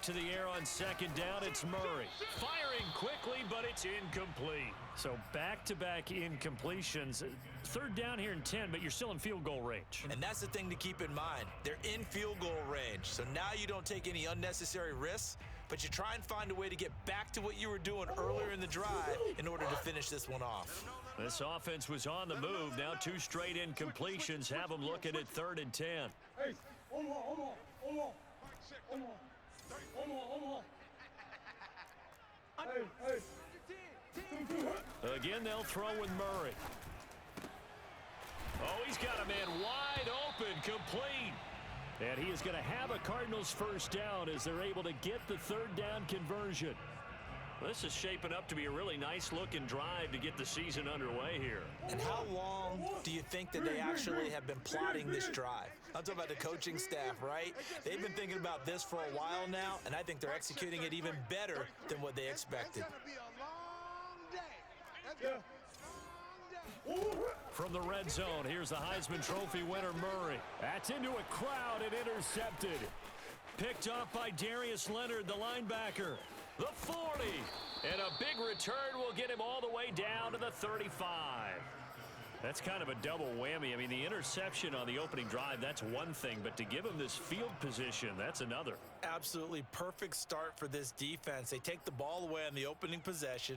to the air on second down. It's Murray. Firing quickly, but it's incomplete. So back-to-back incompletions. Third down here in 10, but you're still in field goal range. And that's the thing to keep in mind. They're in field goal range. So now you don't take any unnecessary risks, but you try and find a way to get back to what you were doing earlier in the drive in order to finish this one off. This offense was on the move. Now 2 straight incompletions have them looking at 3rd and 10. Hey, hold on. Hey. Again, they'll throw with Murray. Oh, he's got a man wide open, complete. And he is going to have a Cardinals first down as they're able to get the 3rd down conversion. This is shaping up to be a really nice-looking drive to get the season underway here. And how long do you think that they actually have been plotting this drive? I'm talking about the coaching staff, right? They've been thinking about this for a while now, and I think they're executing it even better than what they expected. From the red zone, here's the Heisman Trophy winner, Murray. That's into a crowd and intercepted. Picked off by Darius Leonard, the linebacker. The 40. And a big return will get him all the way down to the 35. That's kind of a double whammy. I mean, the interception on the opening drive, that's one thing. But to give him this field position, that's another. Absolutely perfect start for this defense. They take the ball away on the opening possession.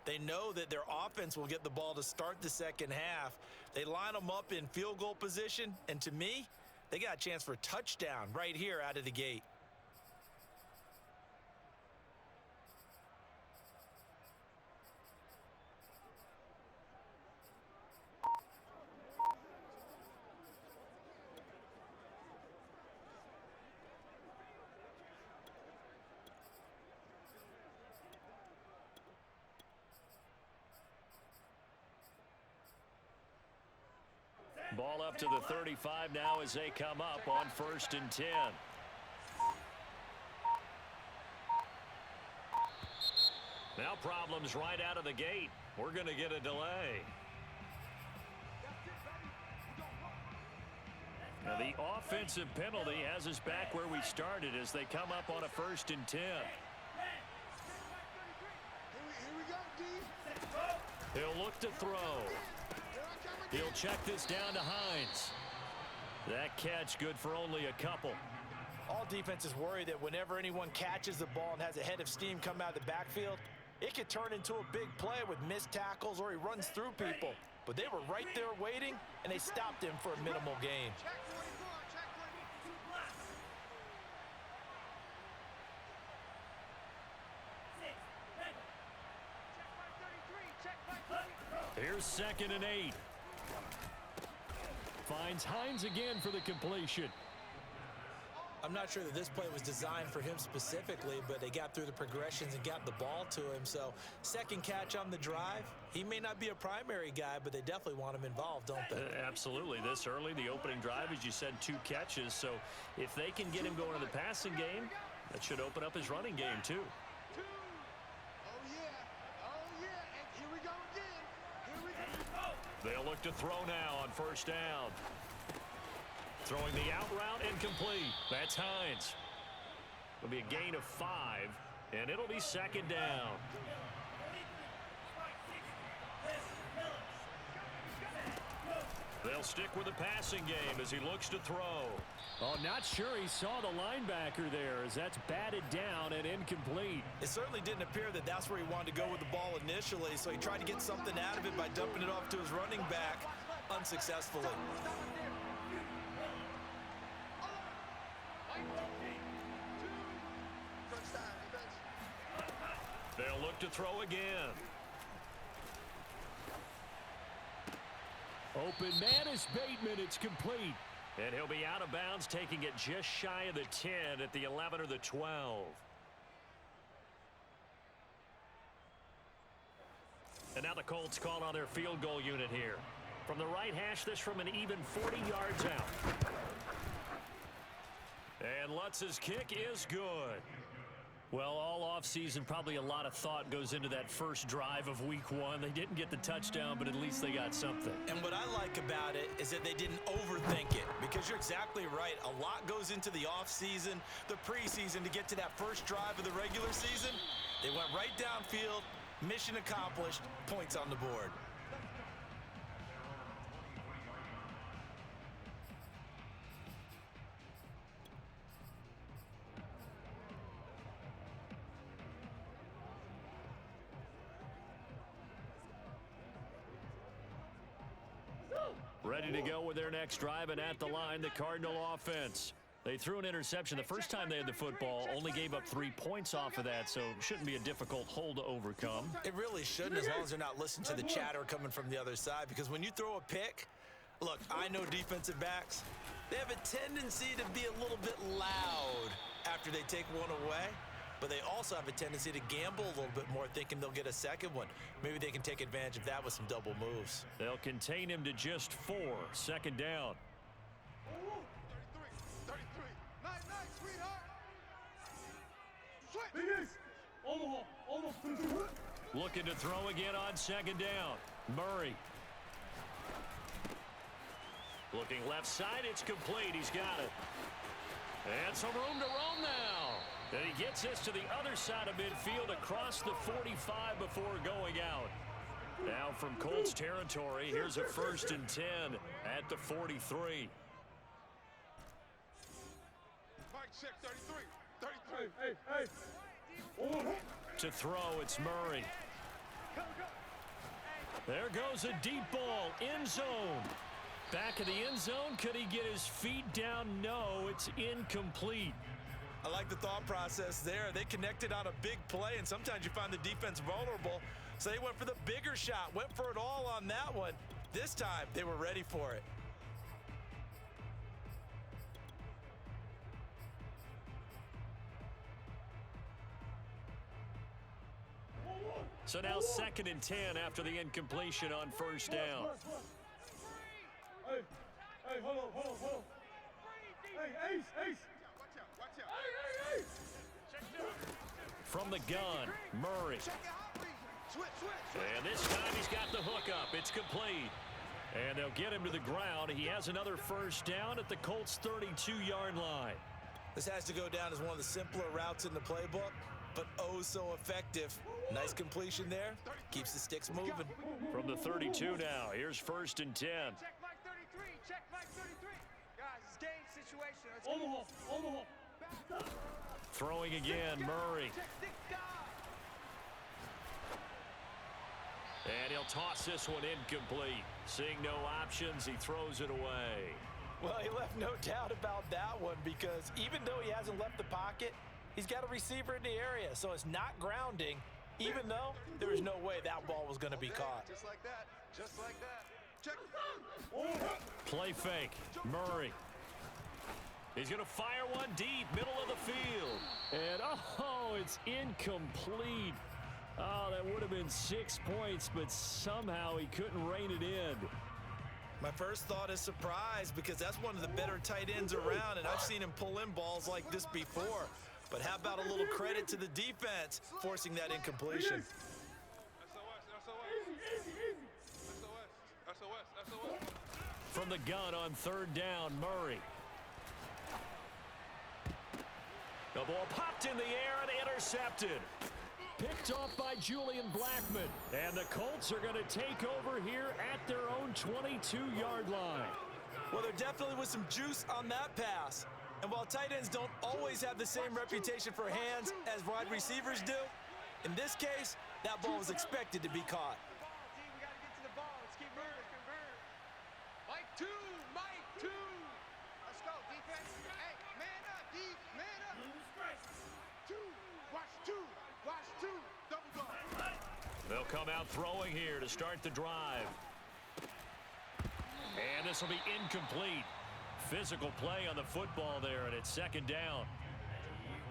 They know that their offense will get the ball to start the second half. They line them up in field goal position. And to me, they got a chance for a touchdown right here out of the gate. Ball up to the 35 now as they come up on 1st and 10. Now problems right out of the gate. We're going to get a delay. Now the offensive penalty has us back where we started as they come up on a 1st and 10. He'll look to throw. He'll check this down to Hines. That catch good for only a couple. All defenses worry that whenever anyone catches the ball and has a head of steam come out of the backfield, it could turn into a big play with missed tackles or he runs through people. But they were right there waiting, and they stopped him for a minimal gain. Here's 2nd and 8. Finds Hines again for the completion. I'm not sure that this play was designed for him specifically, but they got through the progressions and got the ball to him. So 2nd catch on the drive. He may not be a primary guy, but they definitely want him involved, don't they? Absolutely. This early, the opening drive, as you said, 2 catches. So if they can get him going in the passing game, that should open up his running game too. They'll look to throw now on 1st down. Throwing the out route incomplete. That's Hines. It'll be a gain of 5, and it'll be 2nd down. They'll stick with the passing game as he looks to throw. Oh, not sure he saw the linebacker there as that's batted down and incomplete. It certainly didn't appear that that's where he wanted to go with the ball initially, so he tried to get something out of it by dumping it off to his running back unsuccessfully. They'll look to throw again. Open man is Bateman. It's complete. And he'll be out of bounds, taking it just shy of the 10 at the 11 or the 12. And now the Colts call on their field goal unit here. From the right hash, this from an even 40 yards out. And Lutz's kick is good. Well, all offseason, probably a lot of thought goes into that first drive of week one. They didn't get the touchdown, but at least they got something. And what I like about it is that they didn't overthink it, because you're exactly right. A lot goes into the offseason, the preseason to get to that first drive of the regular season. They went right downfield, mission accomplished, points on the board. Ready to go with their next drive, and at the line, the Cardinal offense. They threw an interception the first time they had the football, only gave up 3 points off of that, so shouldn't be a difficult hole to overcome. It really shouldn't, as long as they're not listening to the chatter coming from the other side, because when you throw a pick, look, I know defensive backs, they have a tendency to be a little bit loud after they take one away, but they also have a tendency to gamble a little bit more, thinking they'll get a second one. Maybe they can take advantage of that with some double moves. They'll contain him to just 4. Second down. 33. Night, sweetheart. Switch. Almost. Looking to throw again on second down. Murray. Looking left side, it's complete. He's got it. And some room to roam now. And he gets this to the other side of midfield across the 45 before going out. Now from Colts territory, here's a 1st and 10 at the 43. Mike, check 33. Hey. To throw, it's Murray. There goes a deep ball, end zone. Back of the end zone, could he get his feet down? No, it's incomplete. I like the thought process there. They connected on a big play, and sometimes you find the defense vulnerable. So they went for the bigger shot, went for it all on that one. This time, they were ready for it. So now 2nd and 10 after the incompletion on first down. Hey, hold on. Hey, Ace. Watch out. Hey. From the gun, Murray. And this time he's got the hook up. It's complete. And they'll get him to the ground. He has another first down at the Colts' 32-yard line. This has to go down as one of the simpler routes in the playbook, but oh so effective. Nice completion there. Keeps the sticks moving. From the 32 now, here's 1st and 10. Check Mike 33. Check Mike 33. Guys, it's game situation. Let's go. Throwing again, Murray. And he'll toss this one incomplete. Seeing no options, he throws it away. Well, he left no doubt about that one, because even though he hasn't left the pocket, he's got a receiver in the area, so it's not grounding, even though there was no way that ball was going to be caught. Just like that. Check. Play fake, Murray. He's going to fire one deep, middle of the field. And, oh, it's incomplete. Oh, that would have been 6 points, but somehow he couldn't rein it in. My first thought is surprise, because that's one of the better tight ends around, and I've seen him pull in balls like this before. But how about a little credit to the defense forcing that incompletion? SOS. From the gun on 3rd down, Murray. The ball popped in the air and intercepted. Picked off by Julian Blackmon. And the Colts are going to take over here at their own 22-yard line. Well, there definitely was some juice on that pass. And while tight ends don't always have the same reputation for hands as wide receivers do, in this case, that ball was expected to be caught. We got to get to the ball. Let's keep moving. Mike 2. Let's go, defense. Hey, man up, D. Man up. 2. Watch 2. Double guard. They'll come out throwing here to start the drive. And this will be incomplete. Physical play on the football there, and it's 2nd down.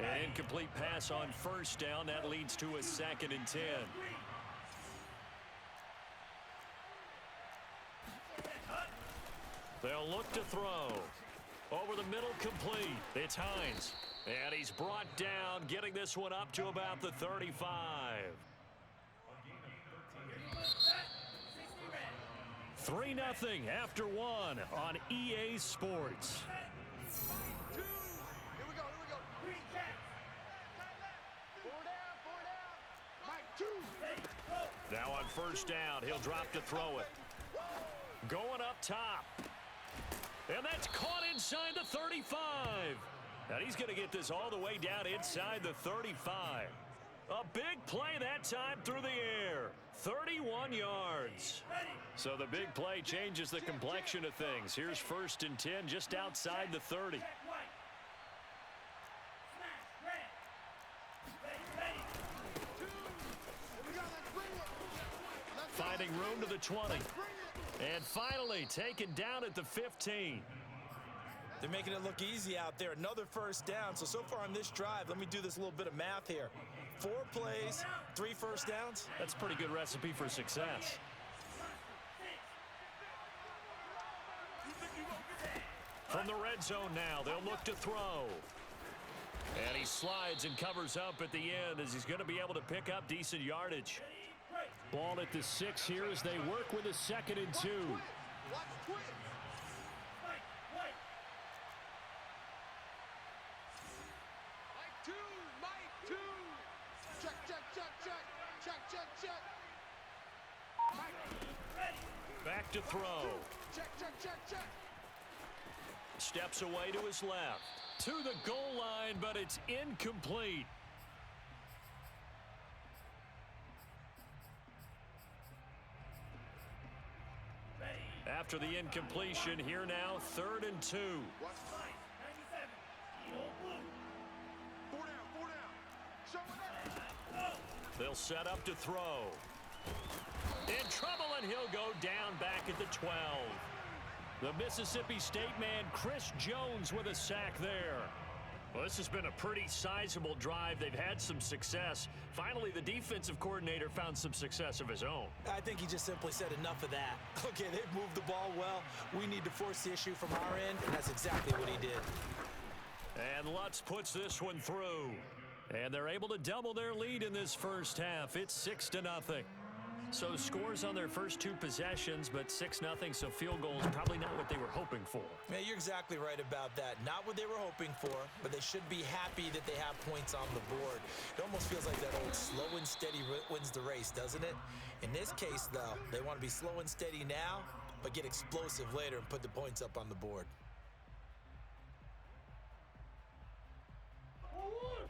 An incomplete pass on 1st down. That leads to a 2nd and 10. They'll look to throw. Over the middle, complete. It's Hines. And he's brought down, getting this one up to about the 35. 3-0 after one on EA Sports. Here we go. Four down. Mike, 2. Now on first down, he'll drop to throw it. Going up top. And that's caught inside the 35. And he's going to get this all the way down inside the 35. A big play that time through the air. 31 yards. So the big play changes the complexion of things. Here's 1st and 10 just outside the 30. Finding room to the 20. And finally taken down at the 15. They're making it look easy out there. Another first down. So far on this drive, let me do this little bit of math here. 4 plays, 3 first downs. That's a pretty good recipe for success. From the red zone now, they'll look to throw. And he slides and covers up at the end as he's going to be able to pick up decent yardage. Ball at the 6 here as they work with a 2nd and 2. Watch twitch. Mike 2. Check. Mike. Back to throw. Check. Steps away to his left. To the goal line, but it's incomplete. After the incompletion, here now, 3rd and 2. Watch. 4 down. Show it up. They'll set up to throw. In trouble, and he'll go down back at the 12. The Mississippi State man, Chris Jones, with a sack there. Well, this has been a pretty sizable drive. They've had some success. Finally, the defensive coordinator found some success of his own. I think he just simply said enough of that. Okay, they've moved the ball well. We need to force the issue from our end, and that's exactly what he did. And Lutz puts this one through. And they're able to double their lead in this first half. It's 6-0. So scores on their first 2 possessions, but 6-0, so field goal is probably not what they were hoping for. Yeah, you're exactly right about that. Not what they were hoping for, but they should be happy that they have points on the board. It almost feels like that old slow and steady wins the race, doesn't it? In this case, though, they want to be slow and steady now, but get explosive later and put the points up on the board.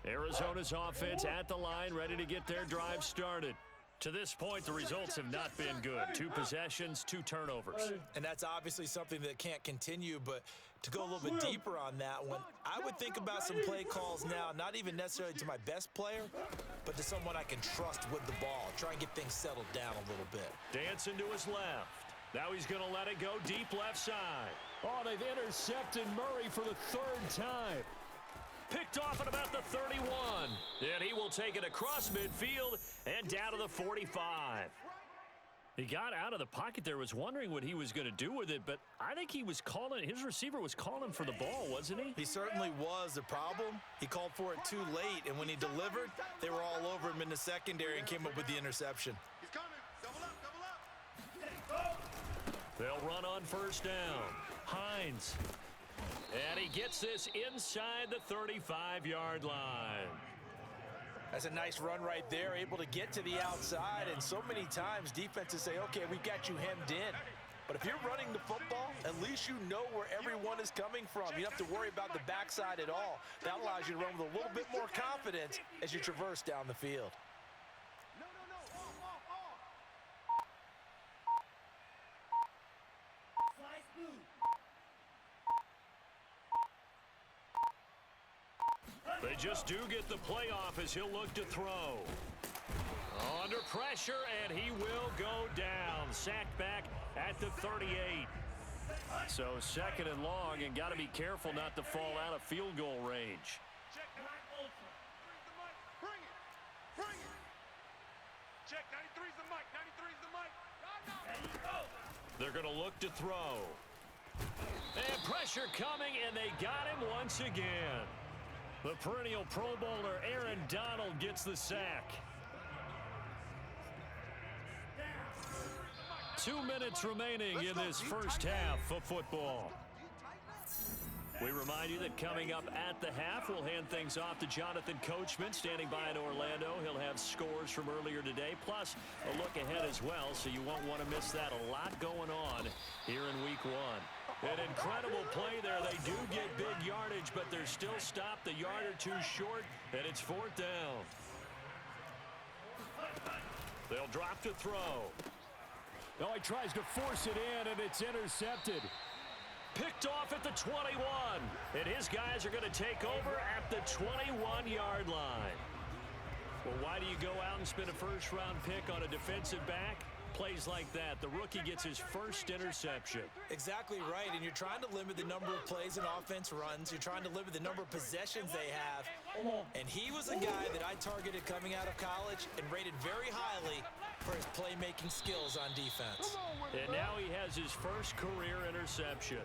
Arizona's offense at the line, ready to get their drive started. To this point, the results have not been good. 2 possessions, 2 turnovers. And that's obviously something that can't continue, but to go a little bit deeper on that one, I would think about some play calls now, not even necessarily to my best player, but to someone I can trust with the ball. Try and get things settled down a little bit. Dancing to his left. Now he's going to let it go deep left side. Oh, they've intercepted Murray for the 3rd time. Picked off at about the 31. And he will take it across midfield and down to the 45. He got out of the pocket there, was wondering what he was going to do with it, but I think he was calling, his receiver was calling for the ball, wasn't he? He certainly was. The problem, he called for it too late, and when he delivered, they were all over him in the secondary and came up with the interception. He's coming. Double up. They'll run on first down. Hines. And he gets this inside the 35-yard line. That's a nice run right there, able to get to the outside, and so many times defenses say, okay, we've got you hemmed in. But if you're running the football, at least you know where everyone is coming from. You don't have to worry about the backside at all. That allows you to run with a little bit more confidence as you traverse down the field. They just do get the playoff as he'll look to throw. Under pressure, and he will go down. Sacked back at the 38. So 2nd and long, and got to be careful not to fall out of field goal range. Bring it. Check, 93's the mic. 93's the mic. They're going to look to throw. And pressure coming, and they got him once again. The perennial Pro Bowler Aaron Donald gets the sack. 2 minutes remaining in this first half of football. We remind you that coming up at the half, we'll hand things off to Jonathan Coachman standing by in Orlando. He'll have scores from earlier today, plus a look ahead as well, so you won't want to miss that. A lot going on here in week one. An incredible play there. They do get big yardage, but they're still stopped a yard or two short, and it's 4th down. They'll drop to throw. Oh, he tries to force it in, and it's intercepted. Picked off at the 21, and his guys are going to take over at the 21-yard line. Well, why do you go out and spend a first-round pick on a defensive back? Plays like that. The rookie gets his first interception. Exactly right, and you're trying to limit the number of plays an offense runs. You're trying to limit the number of possessions they have. And he was a guy that I targeted coming out of college and rated very highly for his playmaking skills on defense. And now he has his first career interception.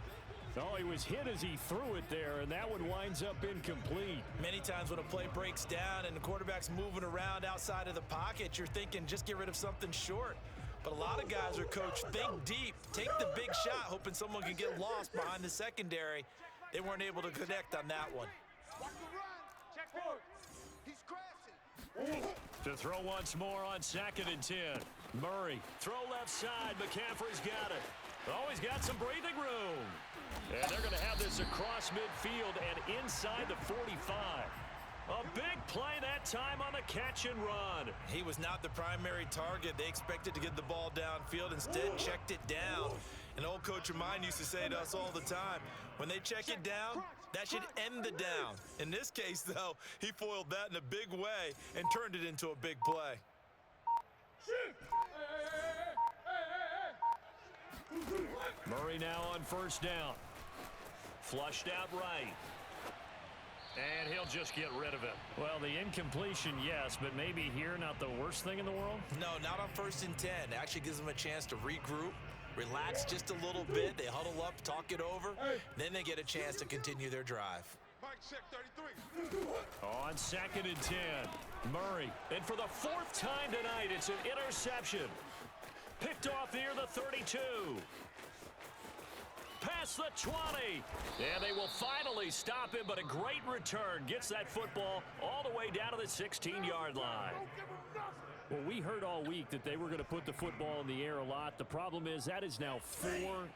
Oh, he was hit as he threw it there, and that one winds up incomplete. Many times when a play breaks down and the quarterback's moving around outside of the pocket, you're thinking just get rid of something short. But a lot of guys are coached, think deep, take the big shot, hoping someone can get lost behind the secondary. They weren't able to connect on that one. Watch the run. Check forward. He's crashing. To throw once more on 2nd and 10. Murray, throw left side. McCaffrey's got it. Oh, he's got some breathing room. And they're going to have this across midfield and inside the 45. A big play that time on the catch and run. He was not the primary target. They expected to get the ball downfield. Instead, checked it down. An old coach of mine used to say to us all the time, when they check it down, that should end the down. In this case, though, he foiled that in a big way and turned it into a big play. Murray now on 1st down. Flushed out right. And he'll just get rid of it. Well, the incompletion, yes, but maybe here not the worst thing in the world? No, not on 1st and 10. It actually gives them a chance to regroup, relax just a little bit. They huddle up, talk it over. Then they get a chance to continue their drive. Mike check 33. On 2nd and 10, Murray. And for the 4th time tonight, it's an interception. Picked off near the 32. Past the 20. And they will finally stop him, but a great return. Gets that football all the way down to the 16-yard line. Well, we heard all week that they were going to put the football in the air a lot. The problem is that is now 4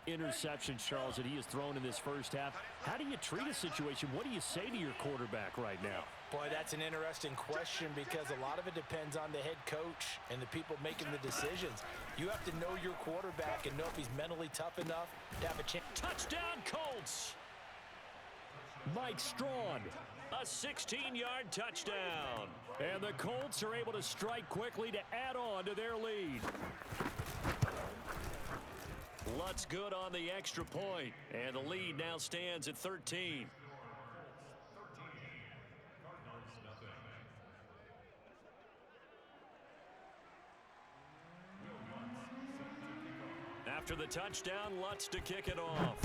interceptions, Charles, that he has thrown in this first half. How do you treat a situation? What do you say to your quarterback right now? Boy, that's an interesting question because a lot of it depends on the head coach and the people making the decisions. You have to know your quarterback and know if he's mentally tough enough to have a chance. Touchdown, Colts! Mike Strawn, a 16-yard touchdown. And the Colts are able to strike quickly to add on to their lead. Lutz good on the extra point, and the lead now stands at 13. After the touchdown, Lutz to kick it off.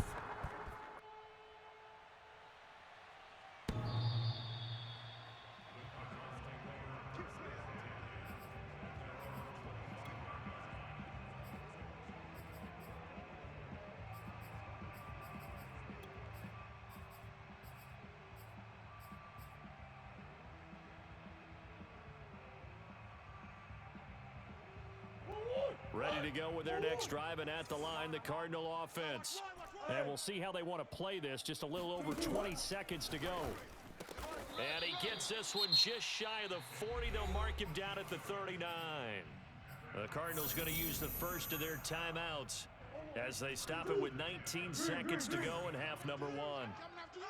Ready to go with their next drive, and at the line, the Cardinal offense. And we'll see how they want to play this. Just a little over 20 seconds to go. And he gets this one just shy of the 40. They'll mark him down at the 39. The Cardinals going to use the first of their timeouts as they stop it with 19 seconds to go in half number 1. Coming after you.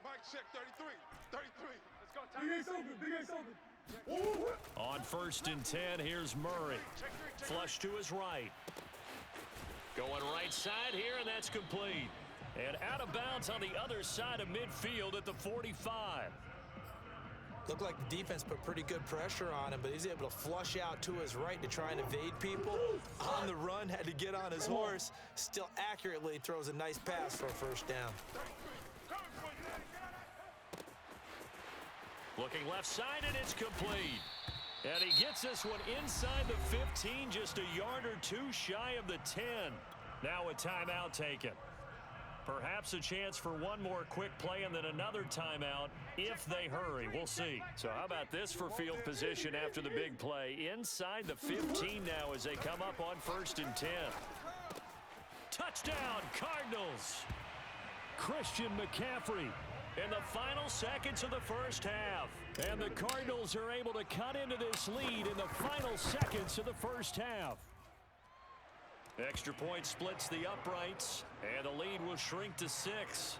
Mike check 33. 33. Let's go. Big Ace open. Big Ace open. On 1st and 10, here's Murray. Flush to his right. Going right side here, and that's complete. And out of bounds on the other side of midfield at the 45. Looked like the defense put pretty good pressure on him, but he's able to flush out to his right to try and evade people. On the run, had to get on his horse. Still accurately throws a nice pass for a first down. Looking left side, and it's complete. And he gets this one inside the 15, just a yard or two shy of the 10. Now a timeout taken. Perhaps a chance for one more quick play and then another timeout if they hurry. We'll see. So how about this for field position after the big play? Inside the 15 now as they come up on 1st and 10. Touchdown, Cardinals. Christian McCaffrey in the final seconds of the first half. And the Cardinals are able to cut into this lead in the final seconds of the first half. Extra point splits the uprights, and the lead will shrink to 6.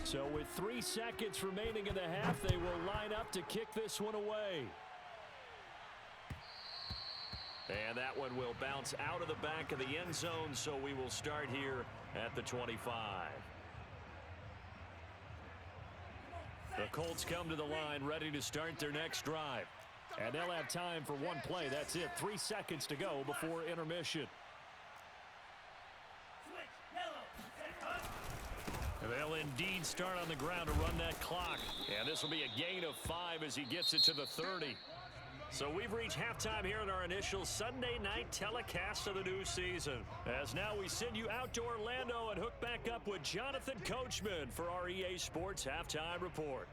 So with 3 seconds remaining in the half, they will line up to kick this one away. And that one will bounce out of the back of the end zone, so we will start here at the 25. The Colts come to the line ready to start their next drive. And they'll have time for one play. That's it. 3 seconds to go before intermission. They'll indeed start on the ground to run that clock. And this will be a gain of 5 as he gets it to the 30. So we've reached halftime here in our initial Sunday night telecast of the new season. As now we send you out to Orlando and hook back up with Jonathan Coachman for our EA Sports Halftime Report.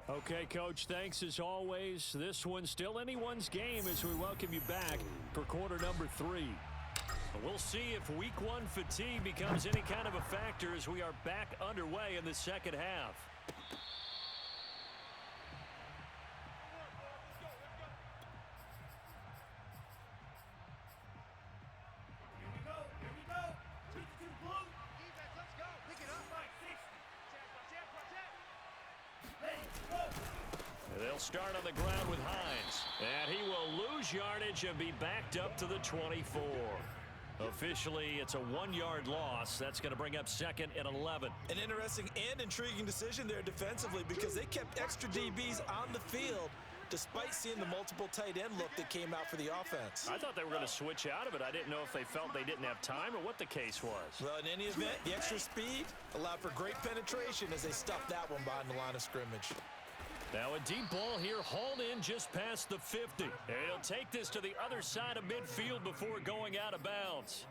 Okay, Coach, thanks as always. This one's still anyone's game as we welcome you back for quarter number 3. We'll see if week 1 fatigue becomes any kind of a factor as we are back underway in the second half. They'll start on the ground with Hines. And he will lose yardage and be backed up to the 24. Officially, it's a 1-yard loss. That's going to bring up 2nd and 11. An interesting and intriguing decision there defensively because they kept extra DBs on the field despite seeing the multiple tight end look that came out for the offense. I thought they were going to switch out of it. I didn't know if they felt they didn't have time or what the case was. Well, in any event, the extra speed allowed for great penetration as they stuffed that one behind the line of scrimmage. Now a deep ball here, hauled in just past the 50. And he'll take this to the other side of midfield before going out of bounds.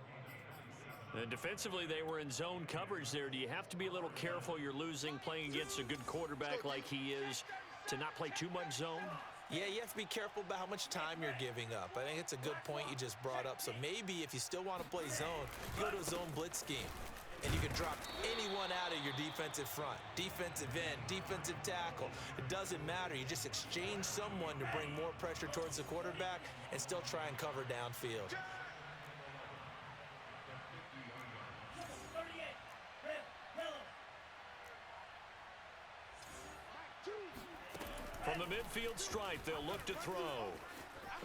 And defensively, they were in zone coverage there. Do you have to be a little careful? You're losing, playing against a good quarterback like he is, to not play too much zone? Yeah, you have to be careful about how much time you're giving up. I think it's a good point you just brought up. So maybe if you still want to play zone, you go to a zone blitz scheme. And you can drop anyone out of your defensive front, defensive end, defensive tackle. It doesn't matter. You just exchange someone to bring more pressure towards the quarterback and still try and cover downfield. From the midfield stripe, they'll look to throw.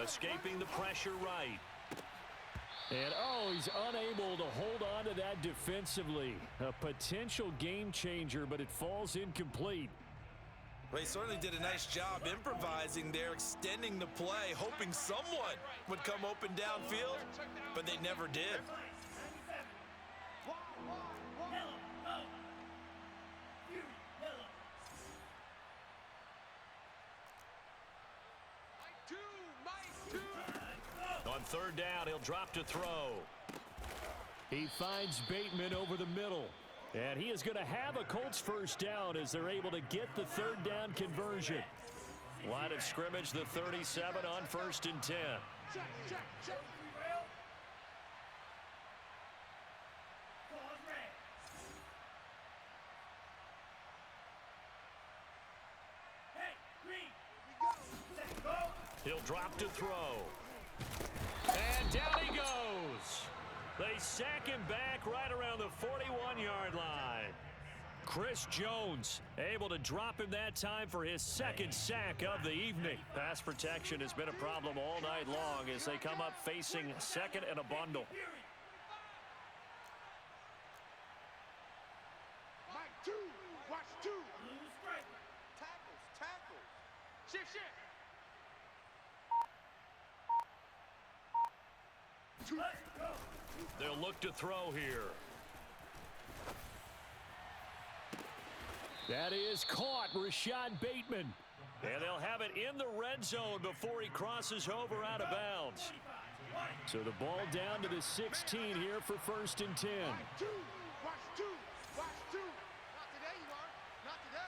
Escaping the pressure right. And, he's unable to hold on to that defensively. A potential game changer, but it falls incomplete. Well, he certainly did a nice job improvising there, extending the play, hoping someone would come open downfield, but they never did. On 3rd down, he'll drop to throw. He finds Bateman over the middle. And he is going to have a Colts first down as they're able to get the 3rd down conversion. Line of scrimmage, the 37 on 1st and 10. He'll drop to throw. And down he goes. They sack him back right around the 41-yard line. Chris Jones able to drop him that time for his 2nd sack of the evening. Pass protection has been a problem all night long as they come up facing 2nd and a bundle. Shift, shift. They'll look to throw here. That is caught, Rashad Bateman. And they'll have it in the red zone before he crosses over out of bounds. So the ball down to the 16 here for 1st and 10. Two. Watch two. Watch two. Not today, you are. Not today.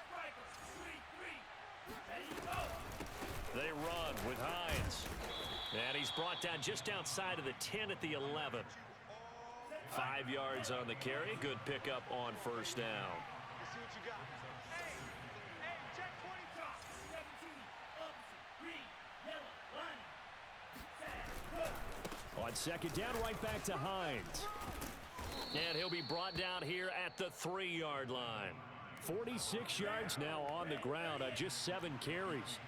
They run with Hines. And he's brought down just outside of the 10 at the 11. 5 yards on the carry. Good pickup on 1st down. Let's see what you got. Hey, check 20. On 2nd down, right back to Hines. And he'll be brought down here at the 3-yard line. 46 yards now on the ground on just 7 carries.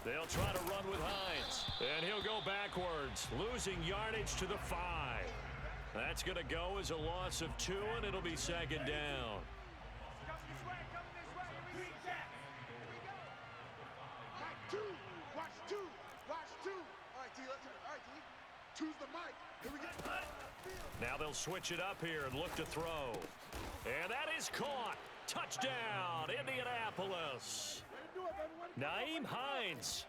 They'll try to run with Hines. And he'll go backwards, losing yardage to the 5. That's going to go as a loss of 2, and it'll be 2nd down. Coming this way. Here we go. Mike, two. Watch two. Watch two. All right, D, let's do it. All right, D. Two's the mic. Here we go. Now they'll switch it up here and look to throw. And that is caught. Touchdown, Indianapolis. Naeem Hines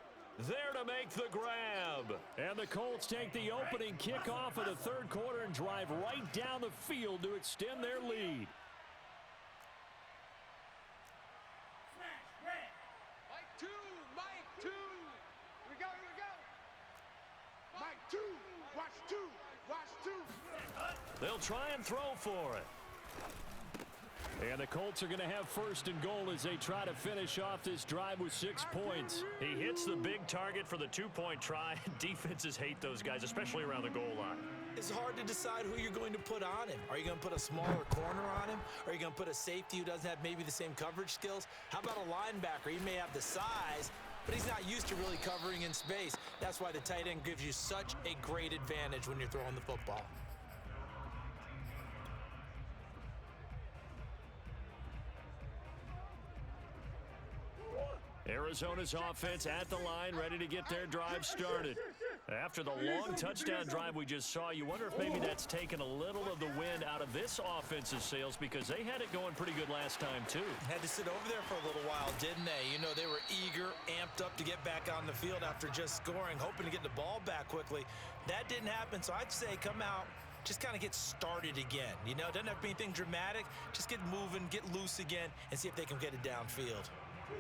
there to make the grab. And the Colts take the opening kickoff of the 3rd quarter and drive right down the field to extend their lead. Mike, two. Mike, two. Here we go. Mike, two. Watch two. Watch two. They'll try and throw for it. And the Colts are going to have 1st and goal as they try to finish off this drive with 6 points. He hits the big target for the 2-point try. Defenses hate those guys, especially around the goal line. It's hard to decide who you're going to put on him. Are you going to put a smaller corner on him? Or are you going to put a safety who doesn't have maybe the same coverage skills? How about a linebacker? He may have the size, but he's not used to really covering in space. That's why the tight end gives you such a great advantage when you're throwing the football. Arizona's offense at the line, ready to get their drive started. After the long touchdown drive we just saw, you wonder if maybe that's taken a little of the wind out of this offense's sails, because they had it going pretty good last time, too. Had to sit over there for a little while, didn't they? You know, they were eager, amped up to get back on the field after just scoring, hoping to get the ball back quickly. That didn't happen, so I'd say come out, just kind of get started again. You know, it doesn't have to be anything dramatic. Just get moving, get loose again, and see if they can get it downfield.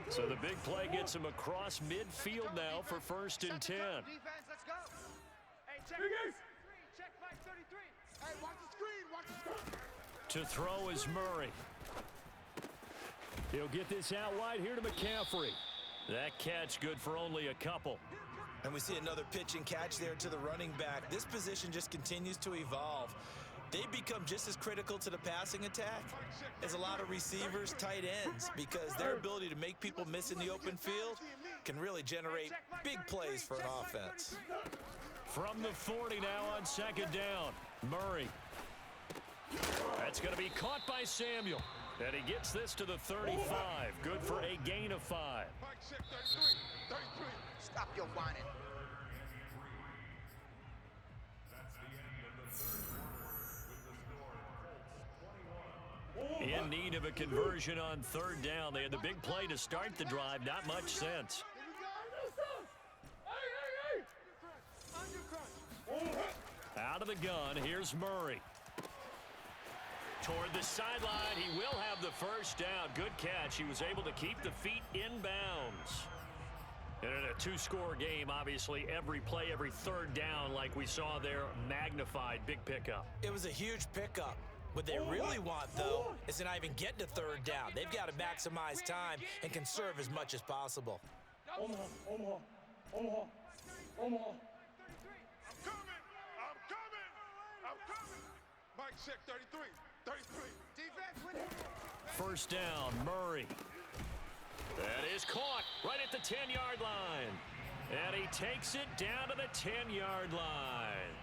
So the big play gets him across midfield now for 1st and 10. Defense, let's go. Hey, check 33. Check 533. Hey, watch the screen. Watch the screen. To throw is Murray. He'll get this out wide here to McCaffrey. That catch good for only a couple. And we see another pitch and catch there to the running back. This position just continues to evolve. They become just as critical to the passing attack as a lot of receivers, tight ends, because their ability to make people miss in the open field can really generate big plays for an offense. From the 40 now on 2nd down, Murray. That's going to be caught by Samuel. And he gets this to the 35. Good for a gain of 5. Mike, check 33. 33. Stop your whining. In need of a conversion on 3rd down. They had the big play to start the drive. Not much sense. Out of the gun, here's Murray. Toward the sideline, he will have the 1st down. Good catch. He was able to keep the feet in bounds. And in a 2-score game, obviously, every play, every 3rd down, like we saw there, magnified. Big pickup. It was a huge pickup. What they really want, though, is to not even get to 3rd down. They've got to maximize time and conserve as much as possible. I'm coming. Mike, check 33. 33. Defense, win it. 1st down, Murray. That is caught right at the 10-yard line. And he takes it down to the 10-yard line.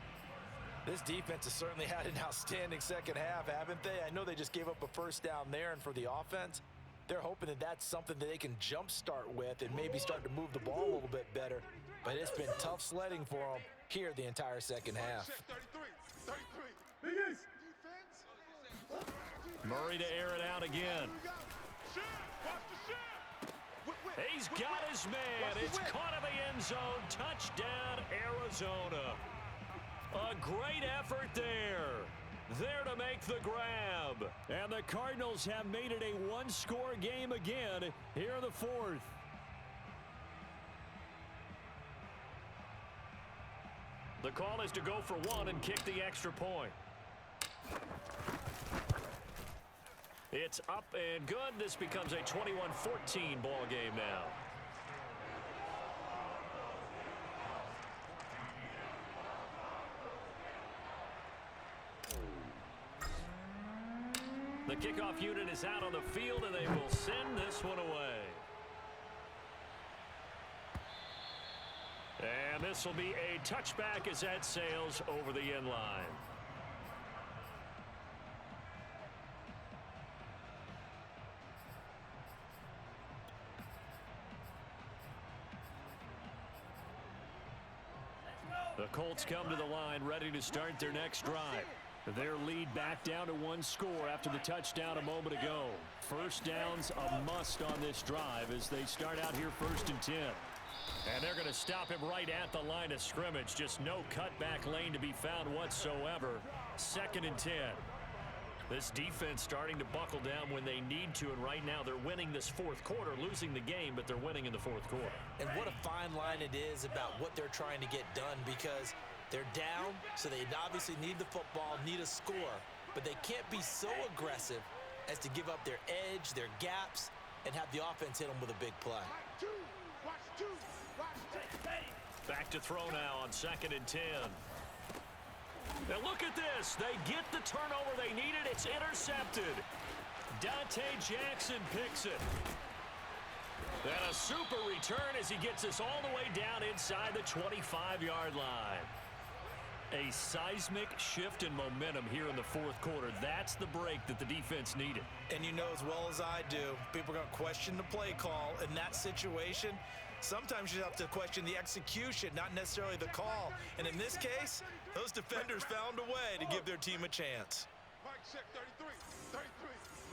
This defense has certainly had an outstanding second half, haven't they? I know they just gave up a first down there, and for the offense, they're hoping that that's something that they can jumpstart with and maybe start to move the ball a little bit better. But it's been tough sledding for them here the entire second half. Murray to air it out again. He's got his man. It's caught in the end zone. Touchdown, Arizona. A great effort there. There to make the grab. And the Cardinals have made it a one-score game again here in the fourth. The call is to go for one and kick the extra point. It's up and good. This becomes a 21-14 ball game now. The kickoff unit is out on the field, and they will send this one away. And this will be a touchback as that sails over the end line. The Colts come to the line ready to start their next drive. Their lead back down to one score after the touchdown a moment ago. First down's a must on this drive as they start out here 1st and 10. And they're going to stop him right at the line of scrimmage. Just no cutback lane to be found whatsoever. 2nd and 10. This defense starting to buckle down when they need to, and right now they're winning this fourth quarter, losing the game, but they're winning in the fourth quarter. And what a fine line it is about what they're trying to get done, because they're down, so they obviously need the football, need a score, but they can't be so aggressive as to give up their edge, their gaps, and have the offense hit them with a big play. Back to throw now on 2nd and 10. Now look at this. They get the turnover they needed. It's intercepted. Dante Jackson picks it. And a super return as he gets us all the way down inside the 25-yard line. A seismic shift in momentum here in the fourth quarter. That's the break that the defense needed. And you know as well as I do, people are going to question the play call in that situation. Sometimes you have to question the execution, not necessarily the call. And in this case, those defenders found a way to give their team a chance. Mike check 33,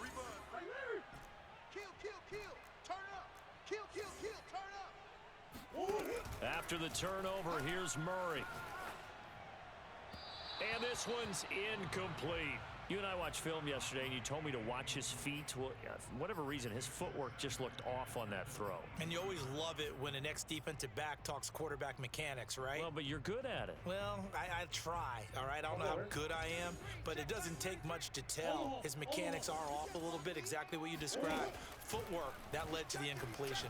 rebound. Kill, turn up. Kill, turn up. After the turnover, here's Murray. And this one's incomplete. You and I watched film yesterday, and you told me to watch his feet. Well, for whatever reason, his footwork just looked off on that throw. And you always love it when an ex-defensive back talks quarterback mechanics, right? Well, but you're good at it. Well, I try, all right? I don't know how good I am, but it doesn't take much to tell. His mechanics are off a little bit, exactly what you described. Footwork, that led to the incompletion.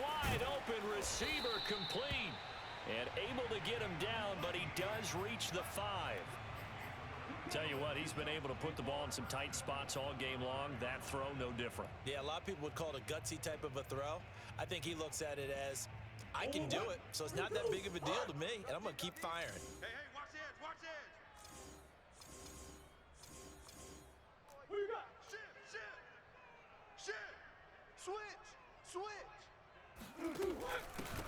Wide open receiver complete. And able to get him down, but he does reach the 5. Tell you what, he's been able to put the ball in some tight spots all game long. That throw, no different. Yeah, a lot of people would call it a gutsy type of a throw. I think he looks at it as, I can do it, so it's not that big of a deal to me, and I'm going to keep firing. Hey, watch edge. What you got? Shit. Switch.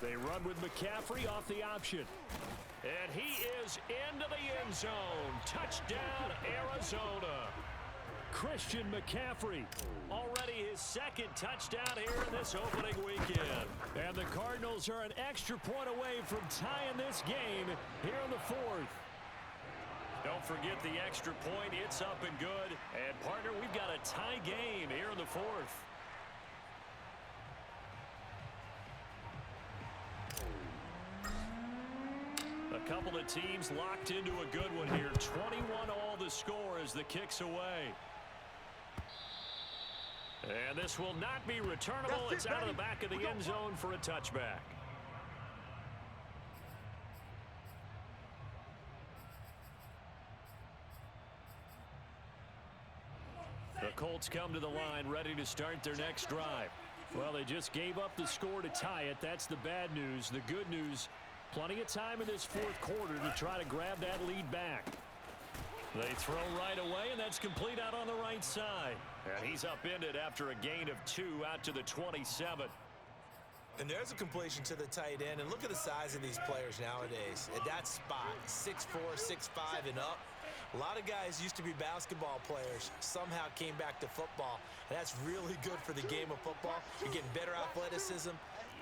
They run with McCaffrey off the option. And he is into the end zone. Touchdown, Arizona. Christian McCaffrey, already his 2nd touchdown here in this opening weekend. And the Cardinals are an extra point away from tying this game here in the fourth. Don't forget the extra point. It's up and good. And, partner, we've got a tie game here in the fourth. A couple of teams locked into a good one here. 21 all the score as the kick's away. And this will not be returnable. It's out of the back of the end zone for a touchback. The Colts come to the line ready to start their next drive. Well, they just gave up the score to tie it. That's the bad news. The good news, plenty of time in this fourth quarter to try to grab that lead back. They throw right away, and that's complete out on the right side. And he's upended after a gain of 2 out to the 27. And there's a completion to the tight end. And look at the size of these players nowadays. At that spot, 6'4", 6'5", and up. A lot of guys used to be basketball players, somehow came back to football. And that's really good for the game of football. You're getting better athleticism,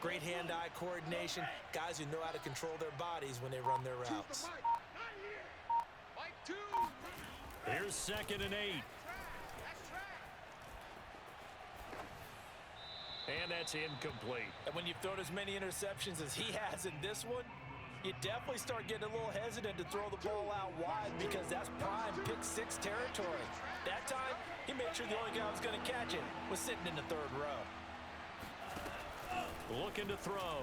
great hand-eye coordination, guys who know how to control their bodies when they run their routes. Here's 2nd and 8. And that's incomplete. And when you've thrown as many interceptions as he has in this one, you definitely start getting a little hesitant to throw the ball out wide because that's prime pick 6 territory. That time, he made sure the only guy who was going to catch it was sitting in the 3rd row. Looking to throw.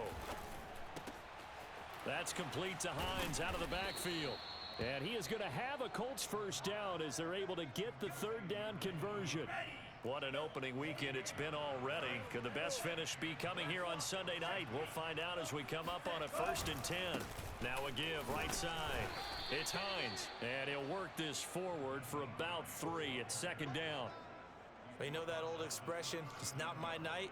That's complete to Hines out of the backfield. And he is going to have a Colts first down as they're able to get the 3rd down conversion. What an opening weekend it's been already. Could the best finish be coming here on Sunday night? We'll find out as we come up on a 1st and 10. Now a give right side. It's Hines, and he'll work this forward for about 3 at 2nd down. You know that old expression, it's not my night?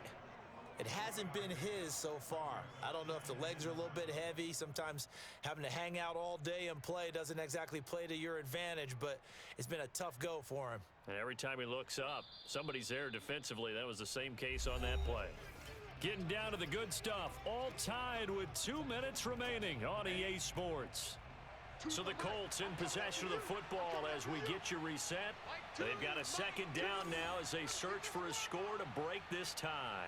It hasn't been his so far. I don't know if the legs are a little bit heavy. Sometimes having to hang out all day and play doesn't exactly play to your advantage, but it's been a tough go for him. And every time he looks up, somebody's there defensively. That was the same case on that play. Getting down to the good stuff, all tied with 2 minutes remaining on EA Sports. So the Colts in possession of the football as we get you reset. They've got a 2nd down now as they search for a score to break this tie.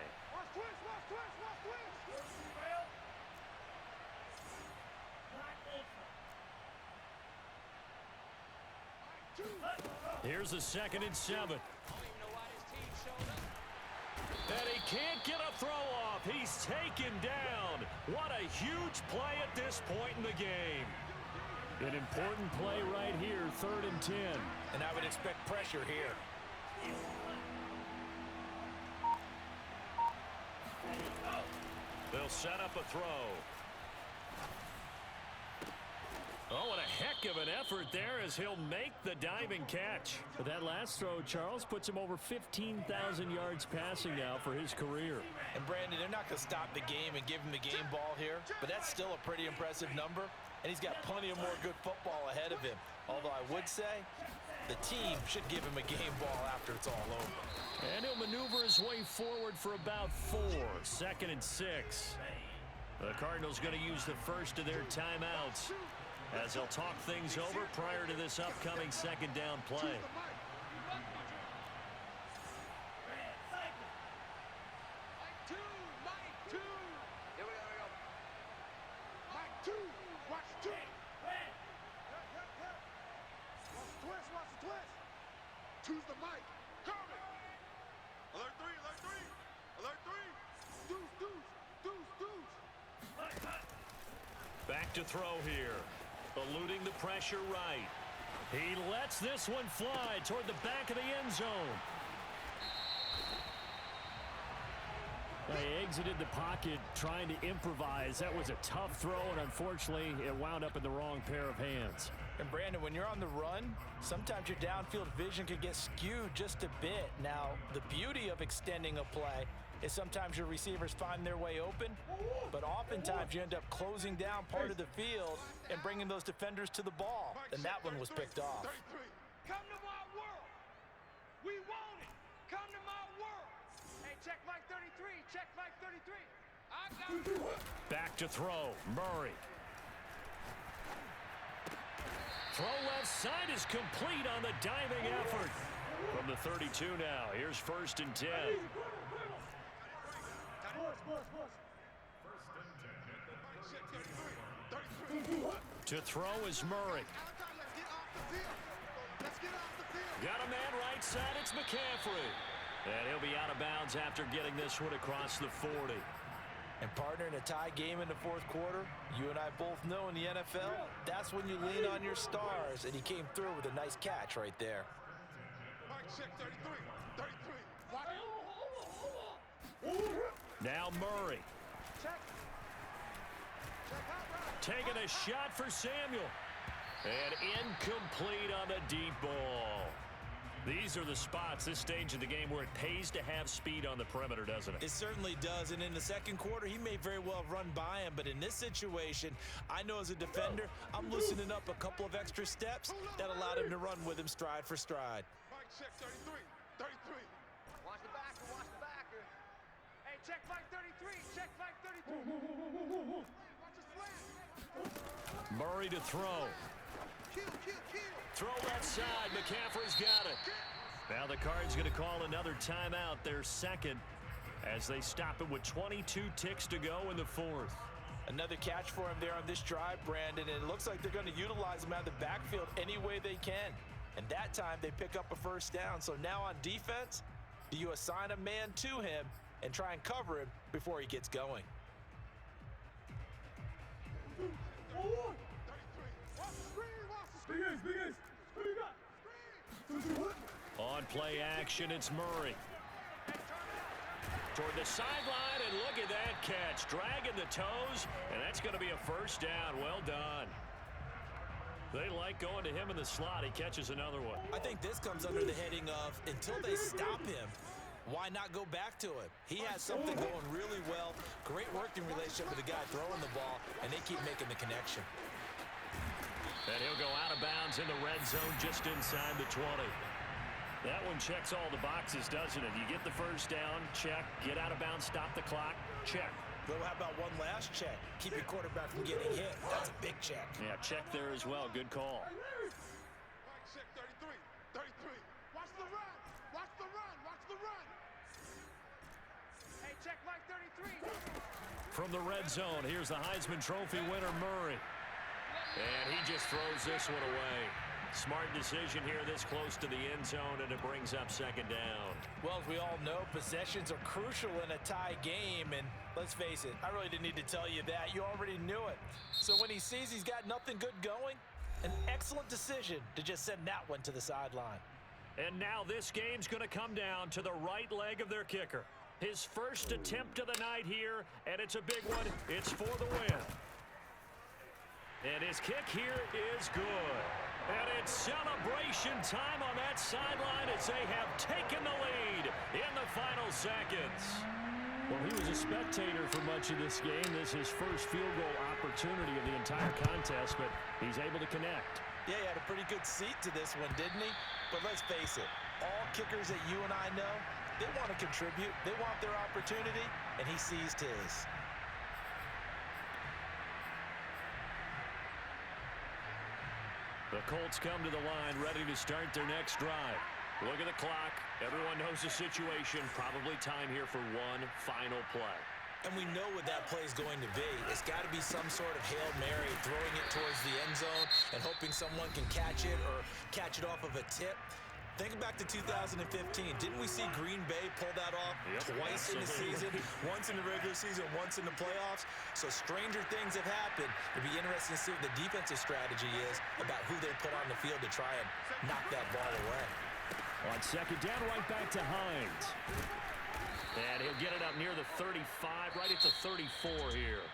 Here's a 2nd and 7. And he can't get a throw off. He's taken down. What a huge play at this point in the game. An important play right here, 3rd and 10. And I would expect pressure here. They'll set up a throw. Oh, what a heck of an effort there as he'll make the diving catch. But that last throw, Charles, puts him over 15,000 yards passing now for his career. And Brandon, they're not going to stop the game and give him the game ball here, but that's still a pretty impressive number, and he's got plenty of more good football ahead of him. Although I would say the team should give him a game ball after it's all over. And he'll maneuver his way forward for about 4, 2nd and 6. The Cardinals going to use the first of their timeouts as they'll talk things over prior to this upcoming 2nd down play. Choose the mic. Coming. Alert 3, alert 3. Alert 3. Deuce. Back to throw here. Eluding the pressure right. He lets this one fly toward the back of the end zone. They exited the pocket trying to improvise. That was a tough throw, and unfortunately, it wound up in the wrong pair of hands. And Brandon, when you're on the run, sometimes your downfield vision can get skewed just a bit. Now, the beauty of extending a play is sometimes your receivers find their way open, but oftentimes you end up closing down part of the field and bringing those defenders to the ball. And that one was picked off. Come to my world. We want it. Come to my world. Hey, check Mike 33. Check Mike 33. I got it. Back to throw. Murray. Throw left side is complete on the diving effort. From the 32 now. Here's 1st and 10. To throw is Murray. Got a man right side. It's McCaffrey. And he'll be out of bounds after getting this one across the 40. And partner, in a tie game in the 4th quarter, you and I both know in the NFL, that's when you lean on your stars, and he came through with a nice catch right there. Mike check 33. 33. Watch. Now Murray. Check. Check out right. Taking a shot for Samuel. And incomplete on the deep ball. These are the spots, this stage of the game, where it pays to have speed on the perimeter, doesn't it? It certainly does, and in the second quarter, he may very well have run by him, but in this situation, I know as a defender, I'm loosening up a couple of extra steps that allowed him to run with him stride for stride. Mike check 33. 33. Watch the backer. Watch the backer. Hey, check Mike 33. Check Mike 33. Watch the slant. Murray to throw. Kill. Throw left side. McCaffrey's got it. Now the Cards going to call another timeout, their second, as they stop it with 22 ticks to go in the fourth. Another catch for him there on this drive, Brandon, and it looks like they're going to utilize him out of the backfield any way they can. And that time they pick up a first down. So now on defense, do you assign a man to him and try and cover him before he gets going? 33. Watch the screen. Watch the screen. Big ace. What do you got? On play action, it's Murray. Toward the sideline, and look at that catch. Dragging the toes, and that's going to be a first down. Well done. They like going to him in the slot. He catches another one. I think this comes under the heading of until they stop him, why not go back to him? He has something going really well. Great working relationship with the guy throwing the ball, and they keep making the connection. And he'll go out of bounds in the red zone just inside the 20. That one checks all the boxes, doesn't it? You get the first down, check. Get out of bounds, stop the clock, check. Well, how about one last check? Keep your quarterback from getting hit. That's a big check. Yeah, check there as well. Good call. Mike check 33. 33. Watch the run. Watch the run. Watch the run. Hey, check Mike 33. From the red zone, here's the Heisman Trophy winner, Murray. And he just throws this one away. Smart decision here this close to the end zone, and it brings up second down. Well, as we all know, possessions are crucial in a tie game, and let's face it, I really didn't need to tell you that. You already knew it. So when he sees he's got nothing good going, an excellent decision to just send that one to the sideline. And now this game's going to come down to the right leg of their kicker. His first attempt of the night here, and it's a big one. It's for the win. And his kick here is good. And it's celebration time on that sideline as they have taken the lead in the final seconds. Well, he was a spectator for much of this game. This is his first field goal opportunity of the entire contest, but he's able to connect. Yeah, he had a pretty good seat to this one, didn't he? But let's face it, all kickers that you and I know, they want to contribute. They want their opportunity, and he seized his. The Colts come to the line, ready to start their next drive. Look at the clock. Everyone knows the situation. Probably time here for one final play. And we know what that play is going to be. It's got to be some sort of Hail Mary, throwing it towards the end zone and hoping someone can catch it or catch it off of a tip. Think back to 2015. Didn't we see Green Bay pull that off twice in the season? Once in the regular season, once in the playoffs. So stranger things have happened. It'd be interesting to see what the defensive strategy is about who they put on the field to try and knock that ball away. On second down, right back to Hines. And he'll get it up near the 35, right at the 34 here.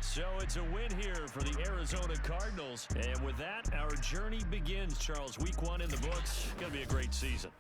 So it's a win here for the Arizona Cardinals. And with that, our journey begins, Charles. Week 1 in the books. Going to be a great season.